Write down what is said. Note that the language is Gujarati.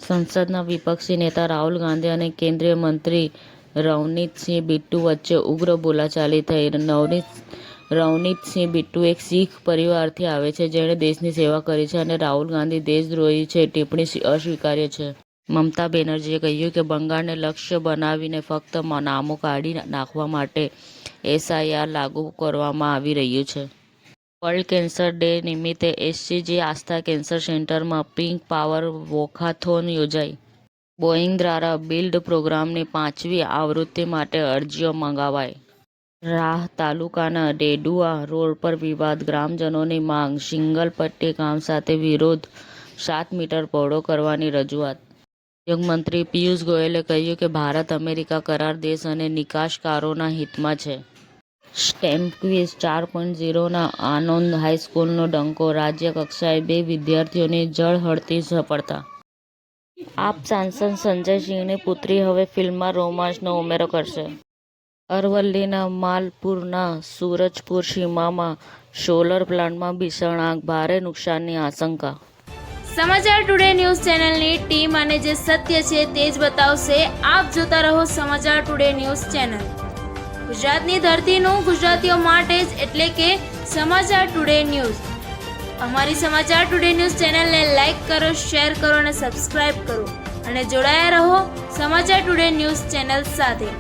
સંસદના વિપક્ષી નેતા રાહુલ ગાંધી અને કેન્દ્રીય મંત્રી રવનીતસિંહ બિટ્ટુ વચ્ચે ઉગ્ર બોલાચાલી થઈ. રવનીતસિંહ બિટ્ટુ એક શીખ પરિવારથી આવે છે જેણે દેશની સેવા કરી છે અને રાહુલ ગાંધી દેશદ્રોહી છે. ટિપ્પણી અસ્વીકાર્ય છે. મમતા બેનર્જીએ કહ્યું કે બંગાળને લક્ષ્ય બનાવીને ફક્ત નામો કાઢી નાખવા માટે એસઆઈઆર લાગુ કરવામાં આવી રહ્યું છે. વર્લ્ડ કેન્સર ડે નિમિત્તે એસસીજી આસ્થા કેન્સર સેન્ટરમાં પિંક પાવર વોકાથોન યોજાઈ. બોઈંગ દ્વારા બિલ્ડ પ્રોગ્રામની 5મી આવૃત્તિ માટે અરજીઓ મંગાવાઈ. રાહ તાલુકાના ડેડુઆ રોડ પર વિવાદ, ગ્રામજનોની માંગ, સિંગલ પટ્ટી કામ સાથે વિરોધ, 7 મીટર પહોળો કરવાની રજૂઆત. ઉદ્યોગ મંત્રી પિયુષ ગોયલે કહ્યું કે ભારત અમેરિકા કરાર દેશ અને નિકાસકારોના હિતમાં છે. સ્ટેમ ક્વિઝ 4.0ના આનંદ હાઈસ્કૂલનો ડંકો, રાજ્ય કક્ષાએ 2 વિદ્યાર્થીઓની ઝળહળતી સફળતા. આપ સાંસદ સંજય સિંહની પુત્રી હવે ફિલ્મમાં રોમાંસનો ઉમેરો કરશે. અરવલ્લીના માલપુરના સૂરજપુર સીમામાં સોલર પ્લાન્ટમાં ભીષણ આગ, ભારે નુકસાનની આશંકા. સમાચાર ટુડે ન્યૂઝ ચેનલની ટીમ અને જે સત્ય છે તે જ બતાવશે. આપ જોતા રહો સમાચાર ટુડે ન્યૂઝ ચેનલ. ગુજરાતની ધરતીનું ગુજરાતીઓ માટે જ, એટલે કે સમાચાર ટુડે ન્યૂઝ. અમારી સમાચાર ટુડે ન્યૂઝ ચેનલને લાઇક કરો, શેર કરો અને સબસ્ક્રાઇબ કરો અને જોડાયા રહો સમાચાર ટુડે ન્યૂઝ ચેનલ સાથે.